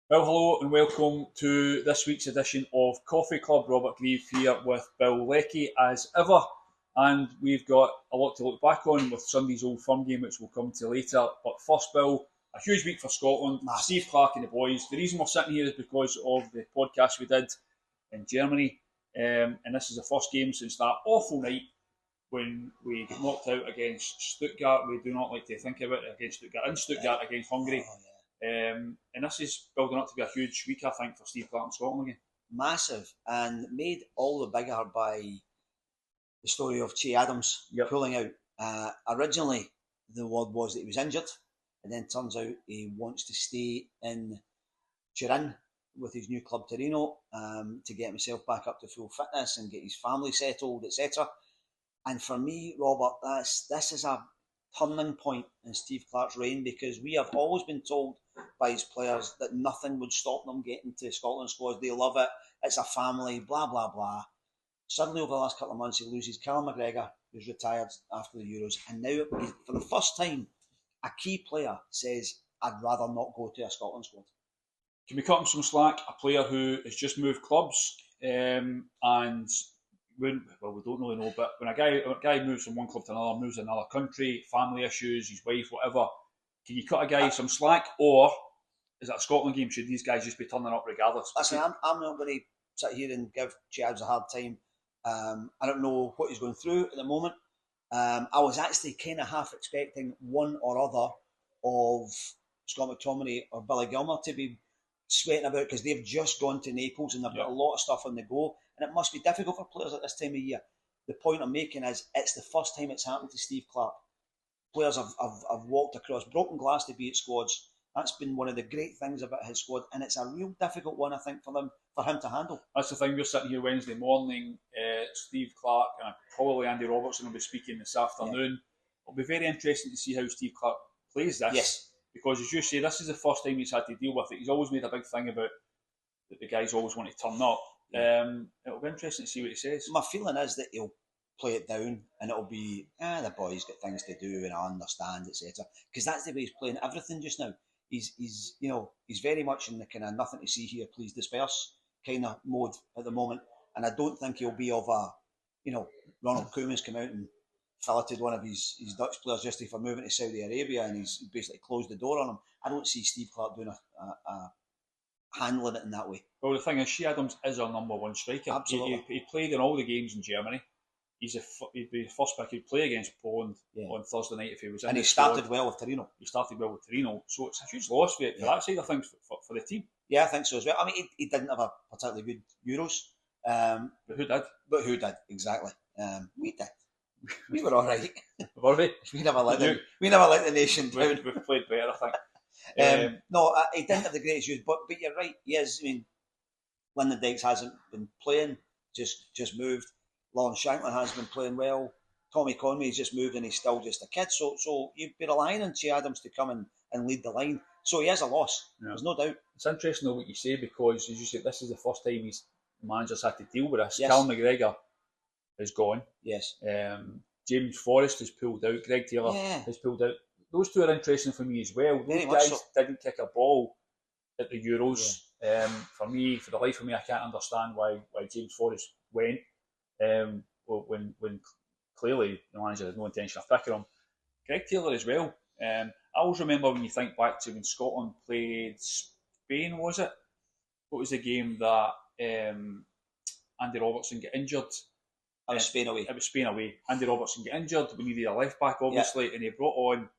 Well, hello and welcome to this week's edition of Coffee Club. Robert Grieve here with Bill Leckie as ever. And we've got a lot to look back on with Sunday's Old Firm game, which we'll come to later. But first, Bill, a huge week for Scotland. Steve Clarke and the boys. The reason we're sitting here is because of the podcast we did in Germany. And this is the first game since that awful night when we got knocked out against Stuttgart. We do not like to think of it against Stuttgart. In Stuttgart against Hungary. And this is building up to be a huge week, I think, for Steve Clarke Scotland again. Massive, and made all the bigger by the story of Che Adams pulling out. Originally, the word was that he was injured, and then turns out he wants to stay in Turin with his new club Torino to get himself back up to full fitness and get his family settled, etc. And for me, Robert, this is a turning point in Steve Clarke's reign, because we have always been told by his players that nothing would stop them getting to Scotland squads. They love it. It's a family, blah, blah, blah. Suddenly, over the last couple of months, he loses Callum McGregor, who's retired after the Euros. And now, for the first time, a key player says, I'd rather not go to a Scotland squad. Can we cut him some slack? A player who has just moved clubs and we don't really know, but when a guy moves from one club to another, moves to another country, family issues, his wife, whatever, can you cut a guy some slack, or is it a Scotland game? Should these guys just be turning up regardless? Listen, I'm not going to sit here and give Chad a hard time. I don't know what he's going through at the moment. I was actually kind of half expecting one or other of Scott McTominay or Billy Gilmour to be sweating about, because they've just gone to Naples and they've got a lot of stuff on the go, and it must be difficult for players at this time of year. The point I'm making is it's the first time it's happened to Steve Clarke. Players have walked across broken glass to be at squads. That's been one of the great things about his squad, and it's a real difficult one, I think, for him to handle. That's the thing. We're sitting here Wednesday morning. Steve Clarke and probably Andy Robertson will be speaking this afternoon. It'll be very interesting to see how Steve Clarke plays this. Yes. Because, as you say, this is the first time he's had to deal with it. He's always made a big thing about that the guys always want to turn up. It'll be interesting to see what he says. My feeling is that he'll play it down, and it'll be, the boys got things to do, and I understand, etc. Because that's the way he's playing everything just now. He's very much in the kind of nothing to see here, please disperse kind of mode at the moment. And I don't think he'll be of a, Ronald Koeman's come out and filleted one of his Dutch players just for moving to Saudi Arabia, and he's basically closed the door on him. I don't see Steve Clarke doing a handling it in that way. Well, the thing is, Che Adams is our number one striker. Absolutely. He played in all the games in Germany. He'd be the first pick. He'd play against Poland on Thursday night if he was in. And he started well with Torino. So it's a huge loss for that side of things for the team. Yeah, I think so as well. I mean, he didn't have a particularly good Euros. But who did? Exactly. We did. We were all right. Were we? We never let the nation down. We've played better, I think. No, he didn't have the greatest use, but you're right. He is. I mean, Lyndon Dykes hasn't been playing, just moved. Lawrence Shankland has been playing well. Tommy Conway's just moved, and he's still just a kid. So you'd be relying on Che Adams to come and lead the line. So he is a loss. Yeah. There's no doubt. It's interesting though what you say, because as you say, this is the first time his managers had to deal with this. Yes. Callum McGregor is gone. Yes. James Forrest has pulled out. Greg Taylor has pulled out. Those two are interesting for me as well. Those guys didn't kick a ball at the Euros. Yeah. For the life of me, I can't understand why James Forrest went. When clearly the manager had no intention of picking him. Greg Taylor as well. I always remember when you think back to when Scotland played Spain, was it? What was the game that Andy Robertson got injured? It was Spain away. It was Spain away. Andy Robertson got injured. We needed a left back, obviously, and he brought on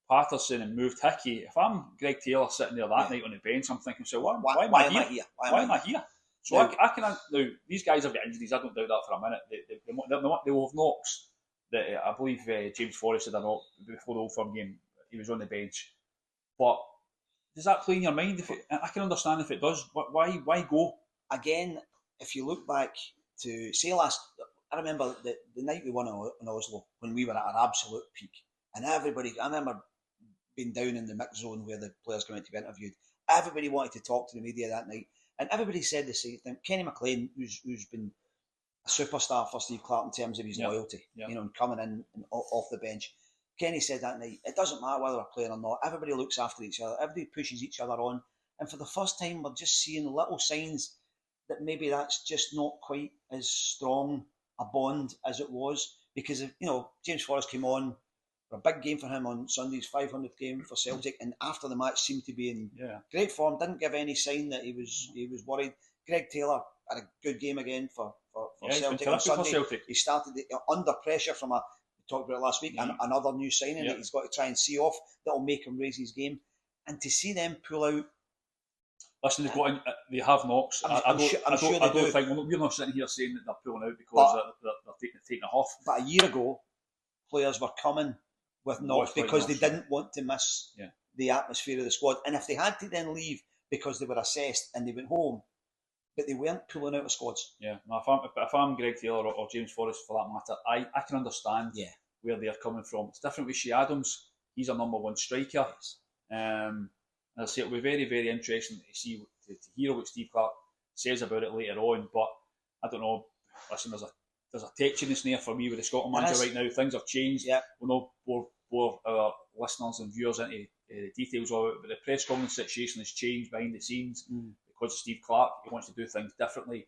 Patterson and moved Hickey. If I'm Greg Taylor sitting there that night on the bench, I'm thinking, so why am I here? Why am I here? So I can now. These guys have got injuries. I don't doubt that for a minute. They will have knocks. I believe James Forrest had a knock before the Old Firm game. He was on the bench. But does that play in your mind? I can understand if it does. Why go? Again, if you look back to say I remember the night we won in Oslo when we were at our absolute peak, and everybody. I remember being down in the mix zone where the players came out to be interviewed. Everybody wanted to talk to the media that night. And everybody said the same thing. Kenny McLean, who's been a superstar for Steve Clarke in terms of his loyalty, and coming in and off the bench. Kenny said that night, it doesn't matter whether we're playing or not. Everybody looks after each other. Everybody pushes each other on. And for the first time, we're just seeing little signs that maybe that's just not quite as strong a bond as it was. Because, James Forrest came on for a big game for him on Sunday's 500th game for Celtic, and after the match seemed to be in great form. Didn't give any sign that he was worried. Greg Taylor had a good game again for Celtic on Sunday. Celtic. He started under pressure from we talked about it last week, and another new signing that he's got to try and see off that'll make him raise his game. And to see them pull out. Listen, they have knocks. I don't think we're not sitting here saying that they're pulling out because they're taking it off. But a year ago, players were coming with knocks because they didn't want to miss the atmosphere of the squad. And if they had to then leave because they were assessed and they went home, but they weren't pulling out of squads. Yeah, if I'm Greg Taylor or James Forrest for that matter, I can understand where they're coming from. It's different with Shea Adams. He's a number one striker. And I say it'll be very, very interesting to hear what Steve Clarke says about it later on. But I don't know. Listen, there's a tetchiness there for me with the Scotland manager right now. Things have changed. Yeah. We'll not bore our listeners and viewers into the details of it, but the press conference situation has changed behind the scenes because of Steve Clarke. He wants to do things differently,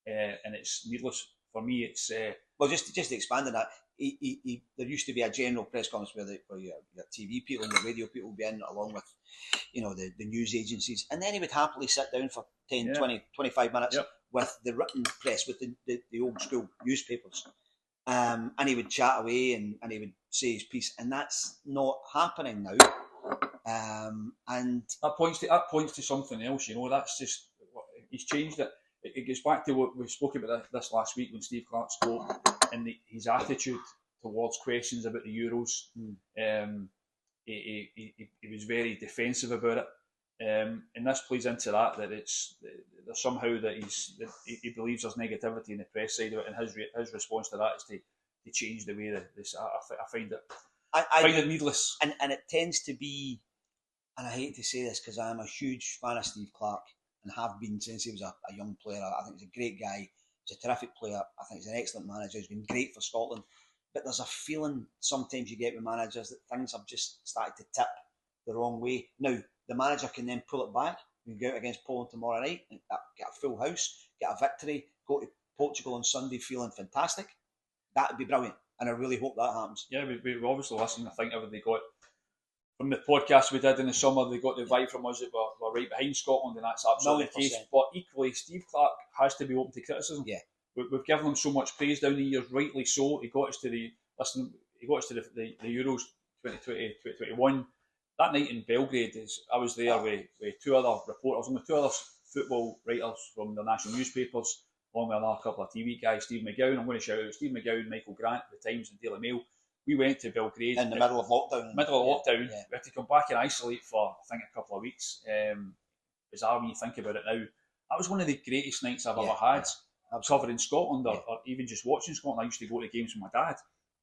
and it's needless for me. It's well, just to expand on that. There used to be a general press conference where your TV people and your radio people would be in along with the news agencies, and then he would happily sit down for 10, 20, 25 minutes with the written press, with the old school newspapers, and he would chat away and he would say his piece, and that's not happening now. And that points to something else. That's just he's changed it. It goes back to what we spoke about this last week when Steve Clarke spoke, and his attitude towards questions about the Euros. He was very defensive about it, and this plays into that it's there's somehow that he believes there's negativity in the press side of it, and his response to that is to change the way that this. I find it needless, and it tends to be, and I hate to say this because I'm a huge fan of Steve Clarke and have been since he was a young player. I think he's a great guy. He's a terrific player. I think he's an excellent manager. He's been great for Scotland. But there's a feeling sometimes you get with managers that things have just started to tip the wrong way. Now, the manager can then pull it back. We can go out against Poland tomorrow night, and get a full house, get a victory, go to Portugal on Sunday feeling fantastic. That would be brilliant. And I really hope that happens. Yeah, we obviously listened. I think everybody got from the podcast we did in the summer, they got the vibe from us that we're right behind Scotland, and that's absolutely the case. But equally, Steve Clarke has to be open to criticism. Yeah. We've given him so much praise down the years, rightly so. He got us to the Euros 2020, 2021. That night in Belgrade, I was there with two other reporters and with two other football writers from the national newspapers, along with another couple of TV guys, Steve McGowan. I'm going to shout out Steve McGowan, Michael Grant, the Times and Daily Mail. We went to Belgrade in the middle of lockdown. Yeah. We had to come back and isolate for I think a couple of weeks. Bizarre when you think about it now. That was one of the greatest nights I've ever had. Covering Scotland or even just watching Scotland. I used to go to games with my dad.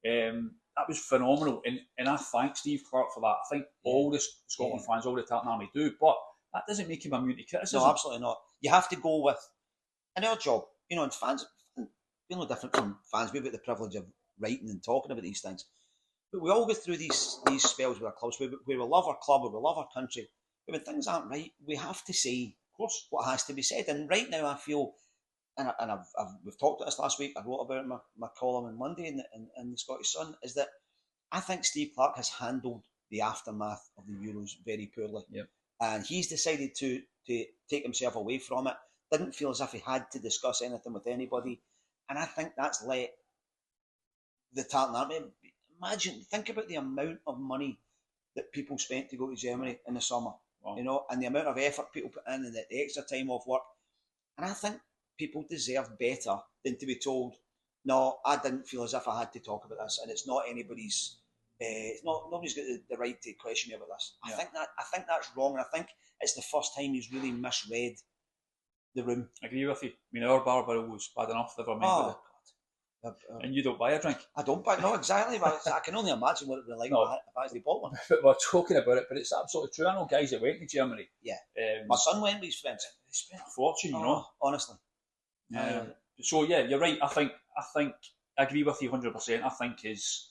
That was phenomenal, and I thank Steve Clarke for that. I think all the Scotland fans, all the Tartan Army do, but that doesn't make him immune to criticism. No, absolutely not. You have to go with, in our job, and fans, we're no different from fans. We've got the privilege of writing and talking about these things, but we all go through these spells with our clubs where we love our club, or we love our country, but when things aren't right, we have to say, of course, what has to be said. And right now, I feel. And we've talked about this last week. I wrote about it in my column on Monday in the Scottish Sun. Is that I think Steve Clarke has handled the aftermath of the Euros very poorly, and he's decided to take himself away from it. Didn't feel as if he had to discuss anything with anybody, and I think that's let the Tartan Army. Think about the amount of money that people spent to go to Germany in the summer, and the amount of effort people put in, and the extra time off work, and I think. People deserve better than to be told, no, I didn't feel as if I had to talk about this, and it's not anybody's. Nobody's got the right to question me about this. I think that's wrong, and I think it's the first time he's really misread the room. I agree with you. I mean, our bar bill was bad enough. Never mind. And you don't buy a drink. I don't buy. No, exactly. But I can only imagine what it would be like if I actually bought one. But we're talking about it, but it's absolutely true. I know guys that went to Germany. Yeah. My son went with his friends. They spent a fortune, honestly. So yeah, you're right. I think I agree with you 100%. I think his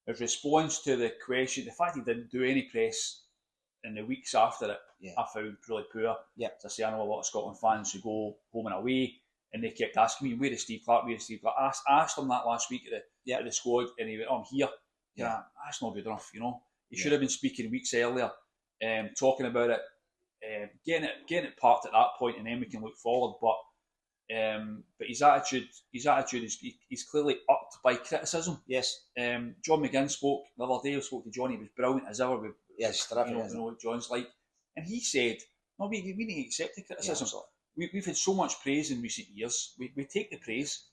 his response to the question, the fact he didn't do any press in the weeks after it, I found really poor. As I say, I know a lot of Scotland fans who go home and away, and they kept asking me, where is Steve Clarke? Where is Steve Clarke? I asked him that last week at the squad, and he went, I'm here. That's not good enough, you know. He should have been speaking weeks earlier, talking about it, getting it parked at that point, and then we can look forward. But his attitude is he's clearly upped by criticism. Yes. John McGinn spoke the other day. I spoke to John. He was brilliant as ever. Yes, terrific. You know what John's like, and he said, "No, we need to accept the criticism. We've had so much praise in recent years. We take the praise.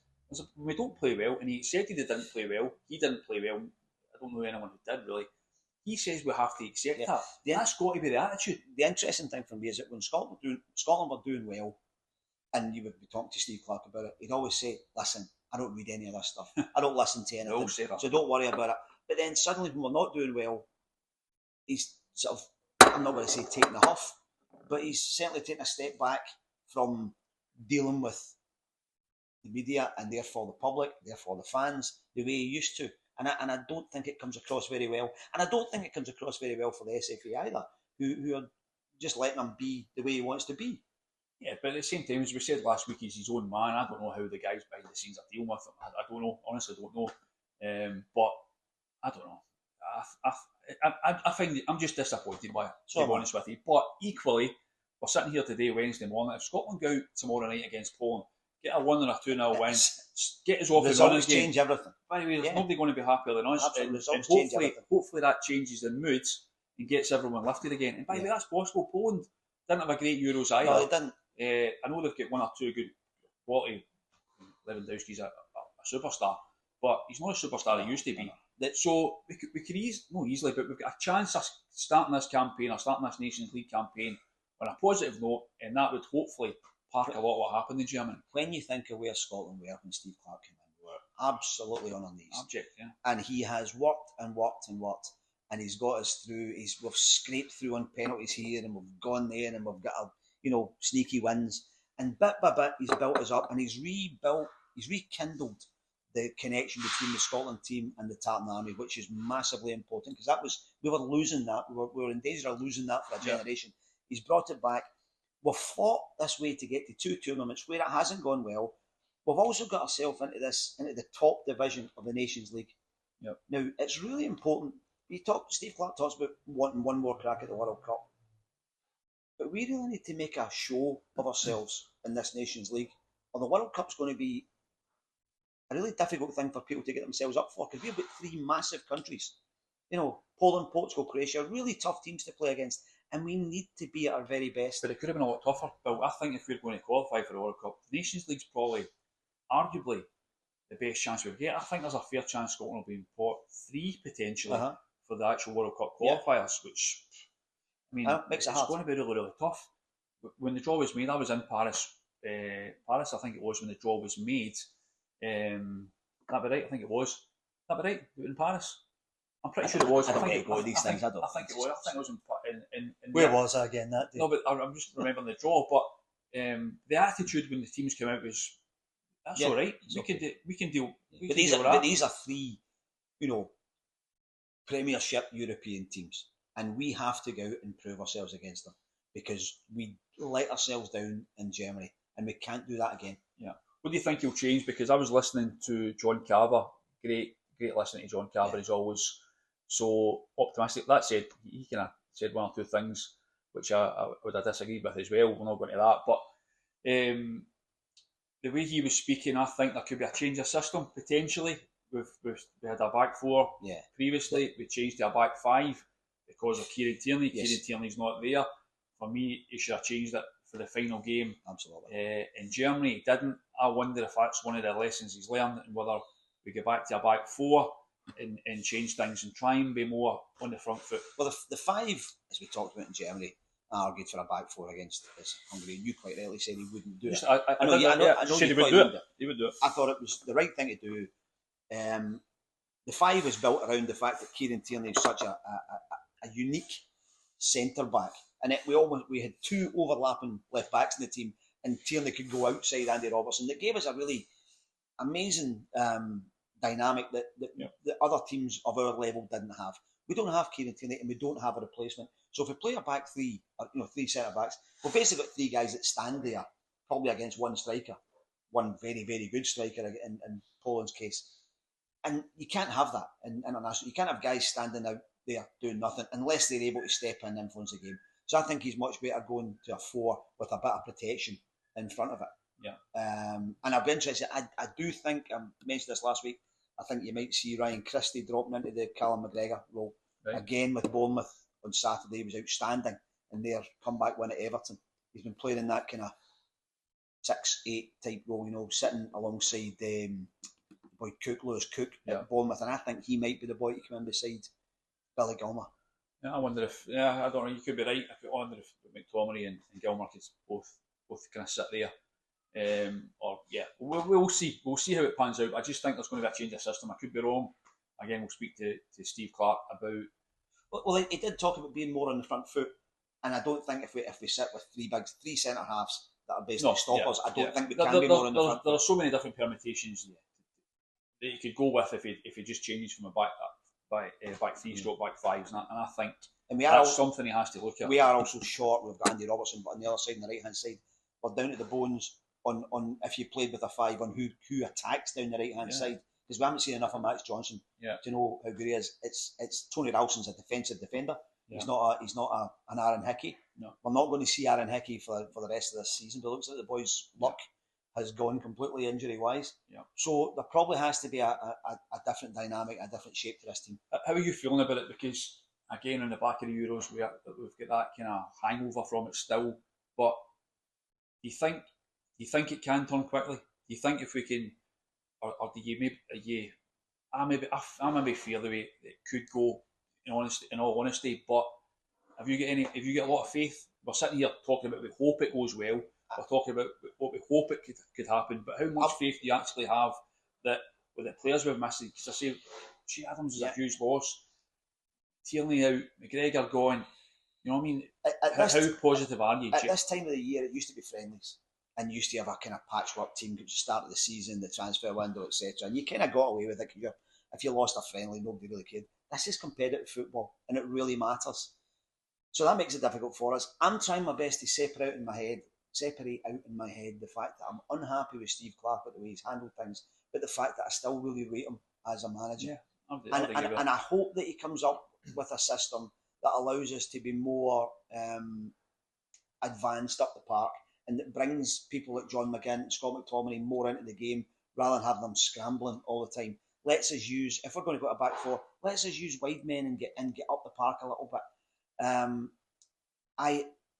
We don't play well, and he accepted he didn't play well. He didn't play well. I don't know anyone who did really. He says we have to accept that. That's got to be the attitude. The interesting thing for me is that when Scotland were doing well, and you would be talking to Steve Clarke about it, he'd always say, listen, I don't read any of this stuff. I don't listen to anything. So don't worry about it. But then suddenly when we're not doing well, he's sort of, I'm not going to say taking a huff, but he's certainly taking a step back from dealing with the media and therefore the public, therefore the fans, the way he used to. And I don't think it comes across very well. And I don't think it comes across very well for the SFA either, who are just letting him be the way he wants to be. Yeah, but at the same time, as we said last week, he's his own man. I don't know how the guys behind the scenes are dealing with him. I don't know. Honestly, don't know. But I don't know. I find I'm just disappointed by it, to be honest with you. But equally, we're sitting here today, Wednesday morning. If Scotland go out tomorrow night against Poland, get a 1 or a 2-0 win, get us off the running game. Change everything. By the way, there's nobody going to be happier than us. And hopefully that changes the moods and gets everyone lifted again. And by the way, that's possible. Poland didn't have a great Euros either. No, they didn't. I know they've got 1 or 2 good quality. Lewandowski's a superstar, but he's not a superstar he used to be. So we could easily, but we've got a chance of starting this campaign or starting this Nations League campaign on a positive note, and that would hopefully park a lot of what happened in Germany. When you think of where Scotland were when Steve Clarke came in, we were absolutely on our knees. Abject, yeah. And he has worked and worked and worked, and he's got us through. We've scraped through on penalties here, and we've gone there, and we've got sneaky wins. And bit by bit, he's built us up, and he's rekindled the connection between the Scotland team and the Tartan Army, which is massively important, because we were losing that. We were in danger of losing that for a generation. He's brought it back. We've fought this way to get to 2 tournaments where it hasn't gone well. We've also got ourselves into the top division of the Nations League. Yep. Now, it's really important. Steve Clarke talks about wanting one more crack at the World Cup. But we really need to make a show of ourselves in this Nations League, or the World Cup's going to be a really difficult thing for people to get themselves up for, because we've got 3 massive countries. Poland, Portugal, Croatia, really tough teams to play against, and we need to be at our very best. But it could have been a lot tougher. But I think if we're going to qualify for the World Cup, the Nations League's probably, arguably, the best chance we'll get. I think there's a fair chance Scotland will be in pot 3 potentially for the actual World Cup qualifiers, which, I mean, makes it's going to be really, really tough. When the draw was made, I was in Paris. Paris, I think it was when the draw was made. That be right? I think it was. That be right? In Paris? I'm pretty sure it was. I think it was. I think it was. I think it was in where was I again that day? No, but I'm just remembering the draw. But the attitude when the teams came out was, that's all right. We can deal. But these are 3, Premiership European teams, and we have to go out and prove ourselves against them, because we let ourselves down in Germany, and we can't do that again. Yeah. What do you think he'll change? Because I was listening to John Carver. Great listening to John Carver. He's always so optimistic. That said, he kind of said 1 or 2 things which I would have disagreed with as well. We're not going to that. But the way he was speaking, I think there could be a change of system potentially. We had a back 4 previously. We changed to a back 5 because of Kieran Tierney. Yes. Kieran Tierney's not there. For me, he should have changed it for the final game. Absolutely. In Germany, he didn't. I wonder if that's one of the lessons he's learned, and whether we go back to a back 4 and change things and try and be more on the front foot. Well, the 5, as we talked about in Germany, I argued for a back 4 against Hungary. You quite rightly said he wouldn't do it. I know he would do it. He would do it. I thought it was the right thing to do. The 5 was built around the fact that Kieran Tierney is such a unique centre back, and we had 2 overlapping left backs in the team, and Tierney could go outside Andy Robertson. That gave us a really amazing dynamic that the other teams of our level didn't have. We don't have Kieran Tierney and we don't have a replacement. So if we play a back three, or, three centre backs, we've basically got three guys that stand there, probably against one striker, one very, very good striker in Poland's case. And you can't have that in international. You can't have guys standing out there doing nothing unless they're able to step in and influence the game. So I think he's much better going to a 4 with a bit of protection in front of it. Yeah. And I'll be interested. I do think, I mentioned this last week, I think you might see Ryan Christie dropping into the Callum McGregor role. Right. Again with Bournemouth on Saturday, he was outstanding in their comeback win at Everton. He's been playing in that kind of 6-8 type role, sitting alongside boy Lewis Cook at Bournemouth, and I think he might be the boy to come in beside Billy Gilmour. Yeah, I wonder if I don't know. You could be right. I wonder if McTominay and Gilmour could both kind of sit there. We'll see. We'll see how it pans out. I just think there's going to be a change of system. I could be wrong. Again, we'll speak to Steve Clarke about. Well, he did talk about being more on the front foot, and I don't think if we sit with three centre halves that are basically stoppers, I don't think we can be more on the front. There are so many different permutations that you could go with if he just changes from a back three stroke back fives, and I think that's something he has to look at. We are also short. We've got Andy Robertson, but on the other side, on the right hand side, we're down to the bones on if you played with a 5 on who attacks down the right hand side, because we haven't seen enough of Max Johnson to know how good he is. It's Tony Ralston's a defensive defender. Yeah. He's not an Aaron Hickey. No. We're not going to see Aaron Hickey for the rest of this season. But it looks like the boy's luck has gone completely injury wise. Yeah. So there probably has to be a different dynamic, a different shape to this team. How are you feeling about it? Because again, on the back of the Euros, we've got that kind of hangover from it still. But do you think it can turn quickly? Do you think if we can, or do you maybe? I maybe feel the way it could go. In all honesty, but have you got a lot of faith? We're sitting here talking about we hope it goes well. We're talking about what we hope it could happen, but how much faith do you actually have that with the players we've missed? Because I say, Che Adams is a huge loss. Tierney out, McGregor gone. You know what I mean? How positive are you? At this time of the year, it used to be friendlies, and you used to have a kind of patchwork team at the start of the season, the transfer window, etc. And you kind of got away with it because if you lost a friendly, nobody really cared. This is competitive football, and it really matters. So that makes it difficult for us. I'm trying my best to separate out in my head the fact that I'm unhappy with Steve Clarke with the way he's handled things, but the fact that I still really rate him as a manager. Yeah, and I hope that he comes up with a system that allows us to be more advanced up the park, and that brings people like John McGinn and Scott McTominay more into the game rather than having them scrambling all the time. Let's us use, if we're going to go to a back 4, let's us use wide men and get up the park a little bit.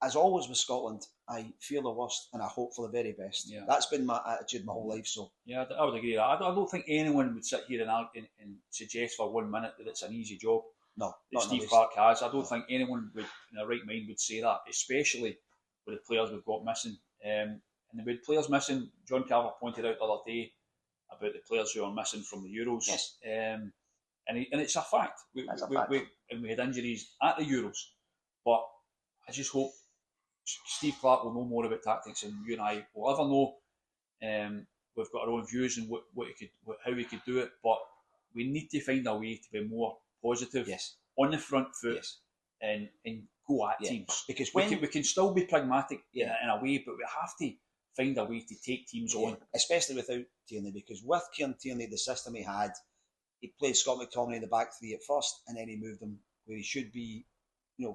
As always with Scotland, I fear the worst and I hope for the very best. Yeah. That's been my attitude my whole life. So yeah, I would agree with that. I don't think anyone would sit here and suggest for 1 minute that it's an easy job. No, Steve Clarke has. I don't think anyone would, in their right mind, would say that, especially with the players we've got missing. And with players missing, John Carver pointed out the other day about the players who are missing from the Euros. Yes. And it's a fact. We had injuries at the Euros. But I just hope Steve Clarke will know more about tactics than you and I will ever know. We've got our own views on how we could do it, but we need to find a way to be more positive on the front foot and go at teams. Because we can still be pragmatic in a way, but we have to find a way to take teams on. Especially without Tierney, because with Kieran Tierney, the system he had, he played Scott McTominay in the back 3 at first, and then he moved him where he should be,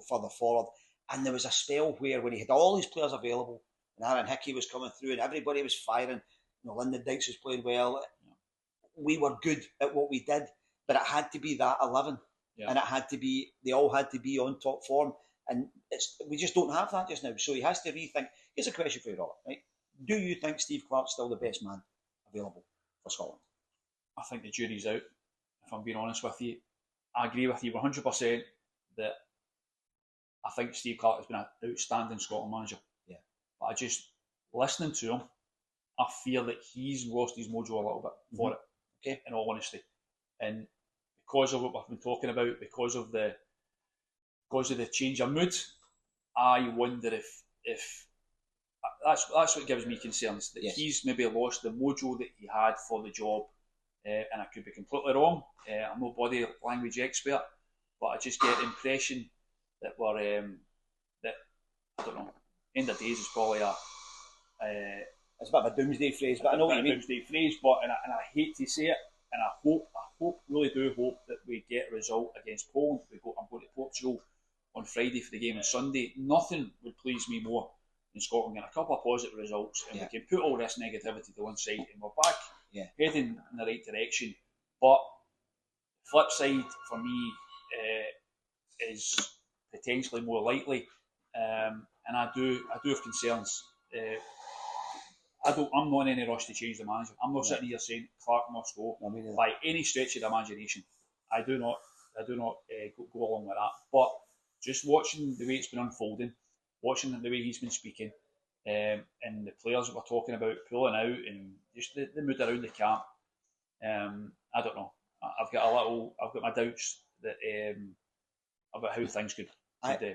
further forward. And there was a spell where when he had all his players available, and Aaron Hickey was coming through, and everybody was firing, Lyndon Dykes was playing well, we were good at what we did, but it had to be that 11. Yeah. And they all had to be on top form. And we just don't have that just now. So he has to rethink. Here's a question for you, Robert, right? Do you think Steve Clarke's still the best man available for Scotland? I think the jury's out, if I'm being honest with you. I agree with you 100% that I think Steve Clarke has been an outstanding Scotland manager. Yeah. But listening to him, I feel that he's lost his mojo a little bit for it, okay, in all honesty. And because of what we've been talking about, because of the change of mood, I wonder if that's what gives me concerns, that he's maybe lost the mojo that he had for the job and I could be completely wrong. I'm no body language expert, but I just get the impression that that I don't know. End of days is probably it's a bit of a doomsday phrase, but I know what you mean. Doomsday phrase, but and I hate to say it, and I really do hope that we get a result against Poland. I'm going to Portugal on Friday for the game on Sunday. Nothing would please me more than Scotland getting a couple of positive results, and we can put all this negativity to one side, and we're back heading in the right direction. But the flip side for me is potentially more likely, and I do have concerns. I'm not in any rush to change the manager. I'm not sitting here saying Clarke must go by any stretch of the imagination. I do not go along with that. But just watching the way it's been unfolding, watching the way he's been speaking, and the players that we're talking about pulling out, and just the mood around the camp, I don't know. I've got my doubts that about how things could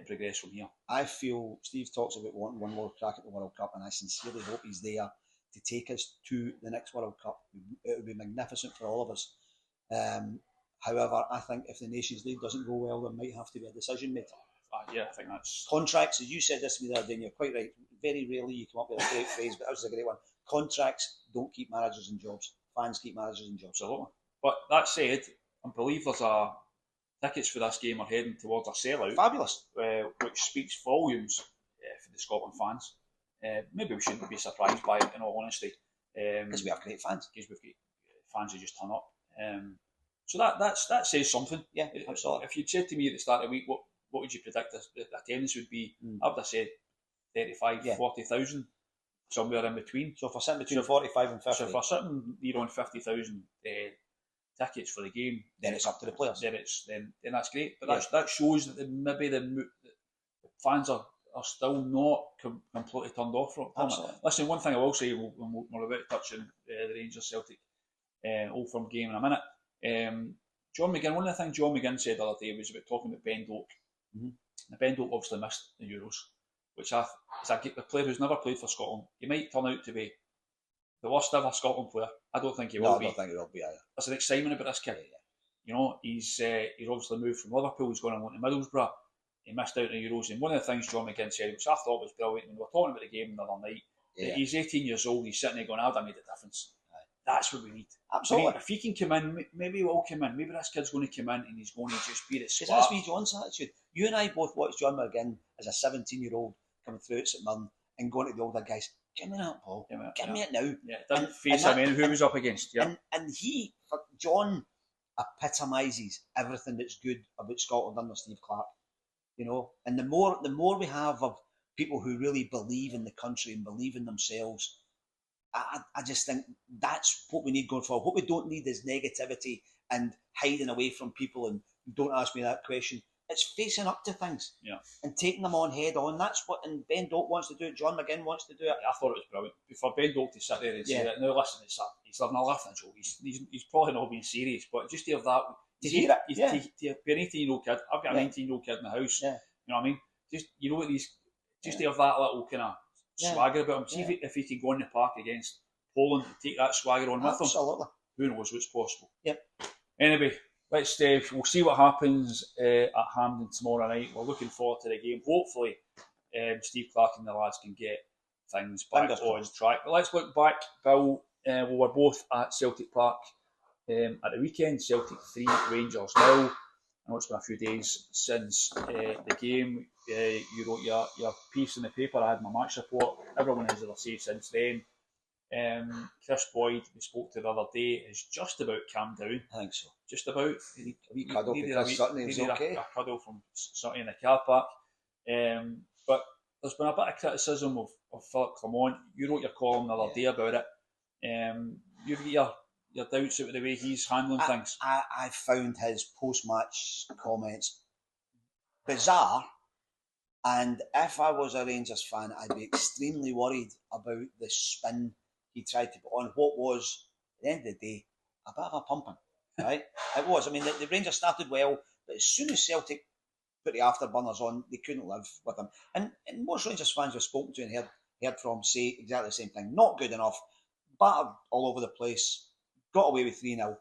progress from here. I feel Steve talks about wanting one more crack at the World Cup, and I sincerely hope he's there to take us to the next World Cup. It would be magnificent for all of us. However, I think if the Nations League doesn't go well, there might have to be a decision made. I think that's... Contracts, as you said this to me the other day, and you're quite right. Very rarely you come up with a great phrase, but that was a great one. Contracts don't keep managers in jobs. Fans keep managers in jobs. Absolutely. But that said, I believe there's tickets for this game are heading towards a sellout. Fabulous. Which speaks volumes for the Scotland fans. Maybe we shouldn't be surprised by it, in all honesty. Because we have great fans. Because we've got fans who just turn up. So that says something. Yeah, absolutely. If you'd said to me at the start of the week, what would you predict the attendance would be? I would have said 35,000, 40,000, somewhere in between. So if we're sitting between 45 and 50. So if we're sitting on 50,000 tickets for the game, then it's up to the players. Then that's great. But that shows that maybe the fans are still not completely turned off from it. Listen, one thing I will say, when we're about to touch on the Rangers Celtic Old Firm game in a minute. John McGinn, one of the things John McGinn said the other day was about talking about Ben Doak. Mm-hmm. Now, Ben Doak obviously missed the Euros, which is a player who's never played for Scotland. He might turn out to be the worst ever Scotland player. I don't think he will be. I don't think he will be either. There's an excitement about this kid. Yeah. You know, he's obviously moved from Liverpool. He's going on to Middlesbrough. He missed out on the Euros. And one of the things John McGinn said, which I thought was brilliant, when we were talking about the game the other night, that he's 18 years old, he's sitting there going, I'd have made a difference. That's what we need. Absolutely. If he can come in, maybe he will come in. Maybe this kid's going to come in and he's going to just be the spark. Because that's me, John's attitude. You and I both watched John McGinn as a 17-year-old coming through at St Mirren and going to the older guys, give me that ball. Give me it now. Yeah, didn't face him who was up against. Yeah. And John epitomises everything that's good about Scotland under Steve Clarke. You know, and the more we have of people who really believe in the country and believe in themselves, I just think that's what we need going forward. What we don't need is negativity and hiding away from people and don't ask me that question. It's facing up to things and taking them on head on. That's what Ben Doak wants to do it. John McGinn wants to do it. I thought it was brilliant. For Ben Doak to sit there and say that, now listen, he's living a laughing joke. He's probably not being serious, but just to have that, to be an 18-year-old kid. I've got a 19-year-old kid in the house. Yeah. You know what I mean? Just to have that little kind of swagger about him. See if he can go in the park against Poland and take that swagger on with him. Absolutely. Who knows what's possible? Yep. Anyway, we'll see what happens at Hampden tomorrow night. We're looking forward to the game. Hopefully, Steve Clarke and the lads can get things back on track. But let's look back, Bill. We were both at Celtic Park at the weekend. Celtic 3, Rangers 0. I know it's been a few days since the game. You wrote your piece in the paper. I had my match report. Everyone has their say since then. Chris Boyd, we spoke to the other day, is just about calmed down. I think so. Just about. A wee cuddle because Sutton is okay. A cuddle from Sutton in the car park. But there's been a bit of criticism of Philippe Clement. You wrote your column the other day about it. You've got your doubts about the way he's handling things. I found his post-match comments bizarre, and if I was a Rangers fan, I'd be extremely worried about the spin he tried to put on what was, at the end of the day, a bit of a pumping, right? It was. I mean, the Rangers started well, but as soon as Celtic put the afterburners on, they couldn't live with them. And most Rangers fans we've spoken to and heard from say exactly the same thing. Not good enough, battered all over the place, got away with 3-0.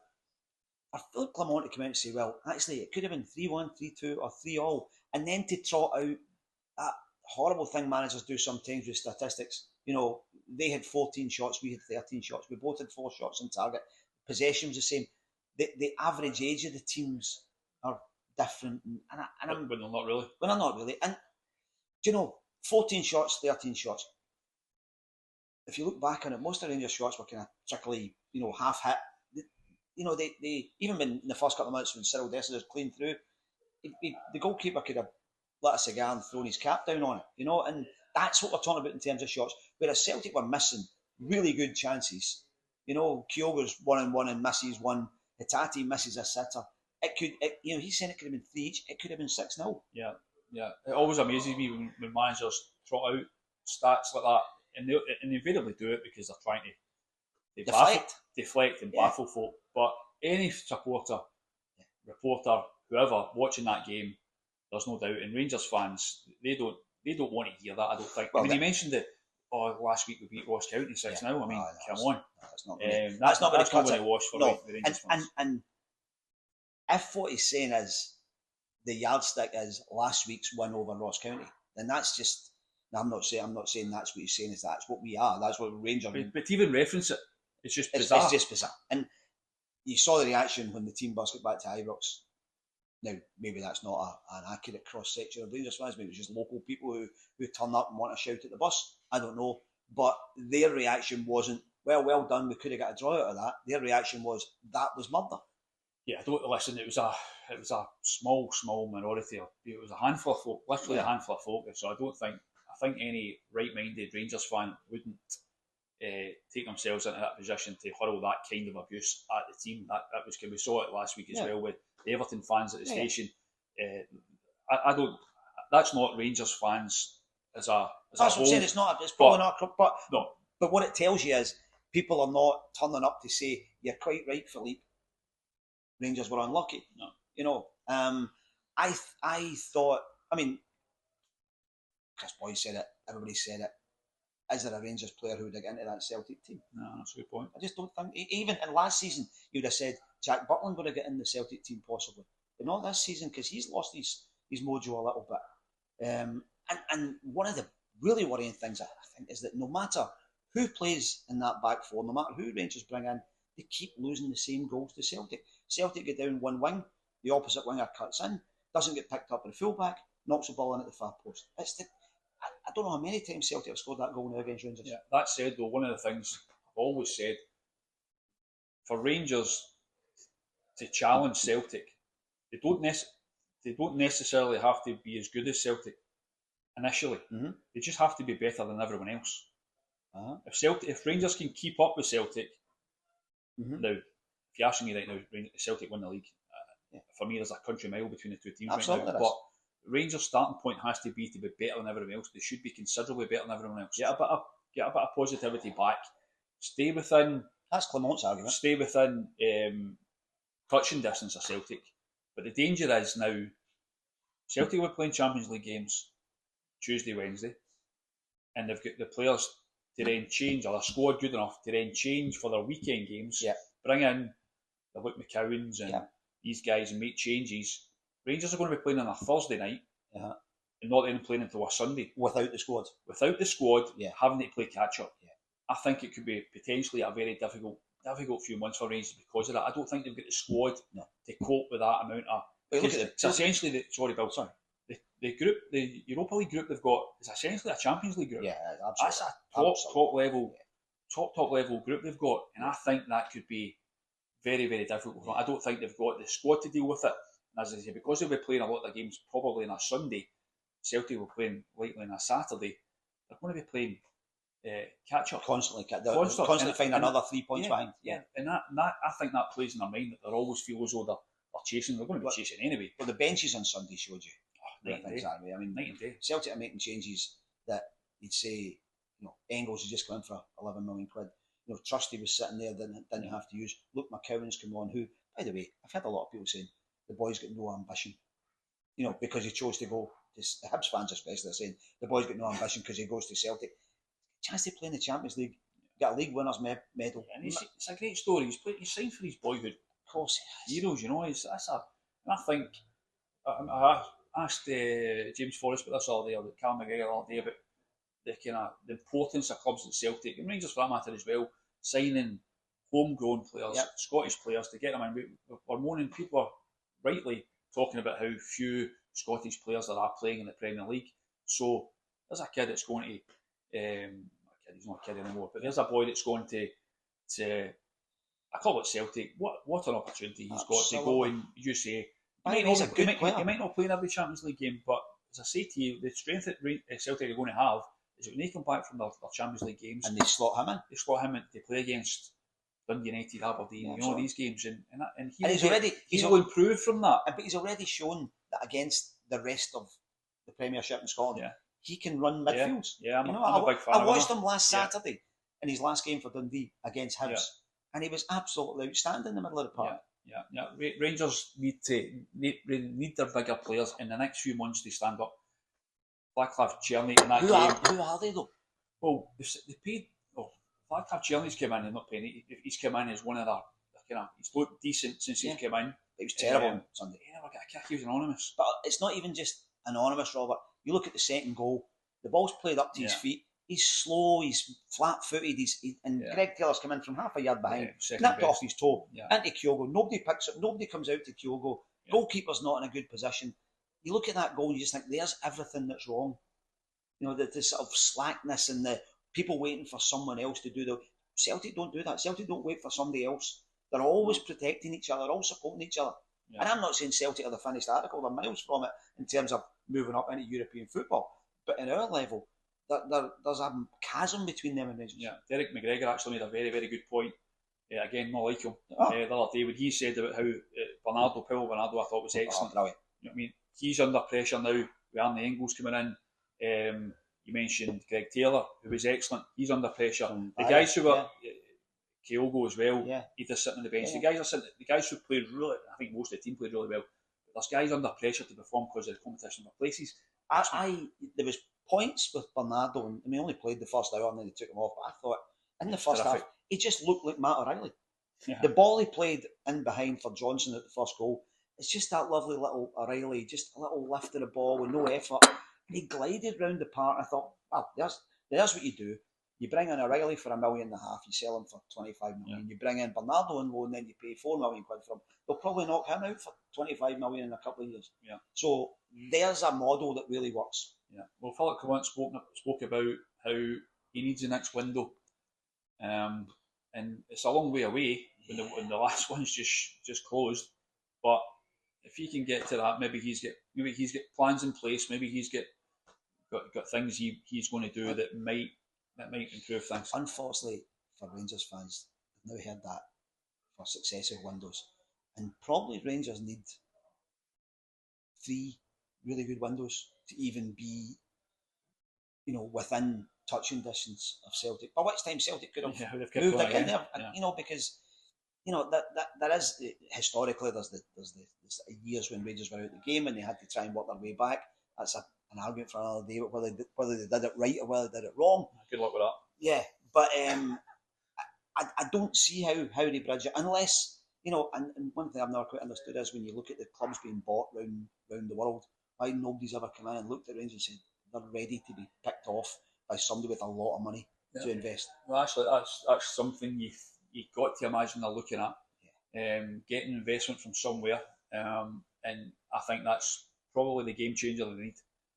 For Philippe Clement to come out and say, well, actually, it could have been 3-1, 3-2, or 3-all, and then to trot out that horrible thing managers do sometimes with statistics. You know, they had 14 shots, we had 13 shots. We both had 4 shots on target. Possession was the same. The average age of the teams are different. But they're not really. But they're not really. And, do you know, 14 shots, 13 shots. If you look back on it, most of the Rangers shots were kind of trickly, you know, half hit. You know, they even when in the first couple of minutes when Cyril Dessers was clean through, the goalkeeper could have lit a cigar and thrown his cap down on it, you know, and that's what we're talking about in terms of shots. Whereas Celtic were missing really good chances. You know, Kyogo's 1-on-1 and misses one. Hitati misses a sitter. You know, he's saying it could have been 3 each. It could have been 6-0. Yeah. It always amazes me when managers trot out stats like that, and they invariably do it because they're trying to deflect and baffle folk. But any supporter, reporter, whoever watching that game, there's no doubt. And Rangers fans, they don't want to hear that. I don't think. Well, I mean, he mentioned it. Oh, last week we beat Ross County 6-0. I mean, come on. That's not going to wash for the Rangers fans. And if what he's saying is the yardstick is last week's win over Ross County, then that's just. Now, I'm not saying that's what he's saying. Is that's what we are. That's what Rangers. But to even reference it, it's just bizarre. It's just bizarre. And you saw the reaction when the team bus got back to Ibrox. Now, maybe that's not an accurate cross-section of Rangers fans. Maybe it's just local people who turn up and want to shout at the bus. I don't know. But their reaction wasn't, well done, we could have got a draw out of that. Their reaction was, that was murder. Yeah, listen, it was a small minority. It was a handful of folk, literally a handful of folk. So I think any right-minded Rangers fan wouldn't take themselves into that position to hurl that kind of abuse at the team. That was, we saw it last week as well with the Everton fans at the station. I don't. That's not Rangers fans as a. That's what I'm saying. It's not. It's probably not. But no. But what it tells you is people are not turning up to say you're quite right, Philippe. Rangers were unlucky. No. You know. I thought. I mean, Chris Boyd said it. Everybody said it. Is there a Rangers player who would get into that Celtic team? No, that's a good point. I just don't think. Even in last season, you would have said Jack Butland would have got in the Celtic team possibly, but not this season because he's lost his mojo a little bit. And one of the really worrying things I think is that no matter who plays in that back four, no matter who Rangers bring in, they keep losing the same goals to Celtic. Celtic get down one wing, the opposite winger cuts in, doesn't get picked up by the fullback, knocks the ball in at the far post. I don't know how many times Celtic have scored that goal now against Rangers. Yeah, that said, though, one of the things I've always said, for Rangers to challenge Celtic, they don't necessarily have to be as good as Celtic initially. Mm-hmm. They just have to be better than everyone else. Uh-huh. If Rangers can keep up with Celtic, now, if you ask me right now, Celtic win the league. For me, there's a country mile between the two teams. Absolutely, right now. But Rangers' starting point has to be better than everyone else. They should be considerably better than everyone else. Get a bit of positivity back. Stay within. That's Clement's argument. Stay within touching distance of Celtic. But the danger is now, Celtic were playing Champions League games Tuesday, Wednesday, and they've got the players to then change, or their squad good enough to then change for their weekend games. Yeah. Bring in the Luke McCowans and these guys and make changes. Rangers are going to be playing on a Thursday night and not then playing until a Sunday. Without the squad. Having to play catch-up. Yeah. I think it could be potentially a very difficult few months for Rangers because of that. I don't think they've got the squad to cope with that amount of... It's essentially the Europa League group they've got is essentially a Champions League group. Yeah, absolutely. That's a top level group they've got, and I think that could be very, very difficult. I don't think they've got the squad to deal with it. As I say, because they'll be playing a lot of the games probably on a Sunday, Celtic will be playing likely on a Saturday. They're going to be playing catch up constantly find another 3 points behind. Yeah, and that I think that plays in their mind that they always feel as though they're chasing. They're going to be chasing anyway. But the benches on Sunday showed you. Exactly. I mean, night and day. Celtic are making changes that you'd say, Engels has just come in for 11 million quid. Trusty was sitting there, didn't have to use. Luke McCowan's come on, who, by the way, I've had a lot of people saying the boy's got no ambition. Because he chose to go. The Hibs fans especially are saying the boy's got no ambition because he goes to Celtic. Chance to play in the Champions League. Got a league winners medal. And it's a great story. He's signed for his boyhood. Of course, Heroes, you know. And I think I asked James Forrest about this all day, or Cal McGregor all day, about the importance of clubs like Celtic and Rangers for that matter as well, signing homegrown players, Scottish players, to get them in. We're moaning, people are rightly talking about how few Scottish players there are playing in the Premier League. So there's a kid that's going to, he's not a kid anymore, but there's a boy that's going to a club like Celtic. What an opportunity he's got to go and, you say, he might not play in every Champions League game, but as I say to you, the strength that Celtic are going to have is that when they come back from their Champions League games, and they slot him in to play against Dundee United, Aberdeen, these games, and he'll improve from that. But he's already shown that against the rest of the Premiership in Scotland, he can run midfields. I'm a big fan. I watched him last Saturday in his last game for Dundee against Hibs, and he was absolutely outstanding in the middle of the park. Rangers need their bigger players in the next few months to stand up. Blackcliff, Cherny in that game. Who are they though? Well, they paid. Blackcliff, Cherny's come in and not paying. He's come in as one of their he's looked decent since he's come in. It was terrible on Sunday. He never got a kick. He was anonymous. But it's not even just anonymous, Robert. You look at the second goal. The ball's played up to his feet. He's slow. He's flat-footed. Greg Taylor's come in from half a yard behind, nipped off his toe into Kyogo. Nobody picks up. Nobody comes out to Kyogo. Goalkeeper's not in a good position. You look at that goal and you just think, there's everything that's wrong. You know, the sort of slackness and the people waiting for someone else to do the... Celtic don't do that. Celtic don't wait for somebody else. They're always protecting each other, all supporting each other. And I'm not saying Celtic are the finished article. They're miles from it in terms of moving up into European football. But in our level, there's a chasm between them and Rangers. Yeah, Derek McGregor actually made a very, very good point. Again, not like him. The other day when he said about how Bernardo I thought was excellent. Brilliant. You know what I mean? He's under pressure now with Arnie Engels coming in. You mentioned Greg Taylor, who was excellent. He's under pressure. The guys who were Kyogo as well. He's just sitting on the bench. The guys who played really, I think most of the team played really well. But there's guys under pressure to perform because of the competition for places. There was points with Bernardo, and he only played the first hour and then they took him off. But I thought in the first half he just looked like Matt O'Reilly. The ball he played in behind for Johnson at the first goal. It's just that lovely little O'Reilly, just a little lift of the ball with no effort. And he glided round the park. I thought, well, there's what you do. You bring in O'Reilly for £1.5 million, you sell him for 25 million. You bring in Bernardo on loan, then you pay £4 million for him. They'll probably knock him out for 25 million in a couple of years. So there's a model that really works. Well, Philippe Clement spoke about how he needs the next window, and it's a long way away when the last one's just closed. But if he can get to that, maybe he's got plans in place. Maybe he's got things he's going to do that might improve things. Unfortunately for Rangers fans, they've never heard that for successive windows, and probably Rangers need 3 really good windows to even be, within touching distance of Celtic. By which time Celtic could have moved again there, because that there is historically there's the years when Rangers were out of the game and they had to try and work their way back. That's an argument for another day, whether they did it right or whether they did it wrong. Good luck with that. Yeah, but I don't see how they bridge it unless and one thing I've never quite understood is when you look at the clubs being bought round the world, why nobody's ever come in and looked at Rangers and said they're ready to be picked off by somebody with a lot of money to invest. Well, actually, that's something you've got to imagine they're looking at. Getting investment from somewhere, and I think that's probably the game changer they need.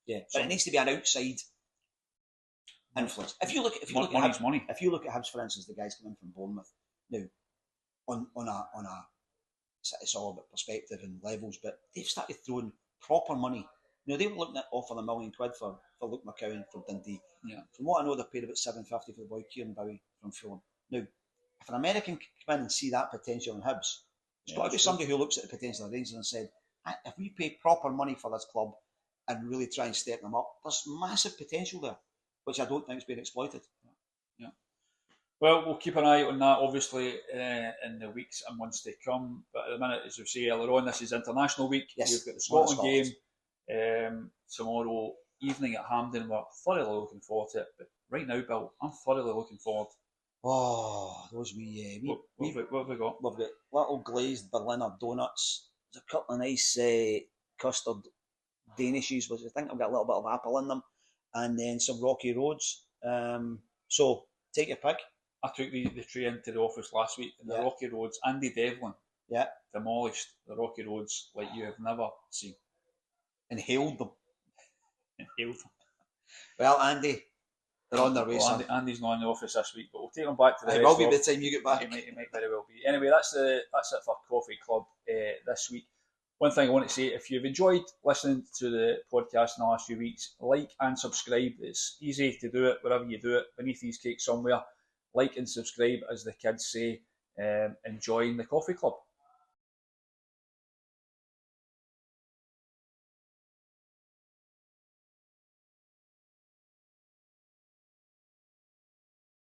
But it needs to be an outside influence. If you look at Hibs, for instance, the guys coming from Bournemouth now, on a it's all about perspective and levels, but they've started throwing proper money. They were looking at offering £1 million for Luke McCowan from Dundee. From what I know, they've paid about $750 for the boy Kieran Bowie from Fulham. Now, if an American can come in and see that potential in Hibs, it's got to be somebody who looks at the potential of Rangers and said, if we pay proper money for this club and really try and step them up, there's massive potential there, which I don't think has been exploited. Well, we'll keep an eye on that, obviously, in the weeks and months to come. But at the minute, as we say earlier on, this is International Week. We've got the Scotland game tomorrow evening at Hampden. We're thoroughly looking forward to it. But right now, Bill, I'm thoroughly looking forward Oh, those wee, What have we got? we've got little glazed Berliner donuts. There's a couple of nice custard Danishes, which I think have got a little bit of apple in them, and then some Rocky Roads. So take your pick. I took the tray into the office last week, and the Rocky Roads, Andy Devlin demolished the Rocky Roads like you have never seen. Inhaled them. Inhaled them. Well, Andy, they're on their way, son. Andy's not in the office this week, but we'll take him back to the It will be by the time you get back. He might very well be. Anyway, that's it for Coffee Club this week. One thing I want to say, if you've enjoyed listening to the podcast in the last few weeks, like and subscribe. It's easy to do it wherever you do it, beneath these cakes somewhere. Like and subscribe, as the kids say, and join the Coffee Club.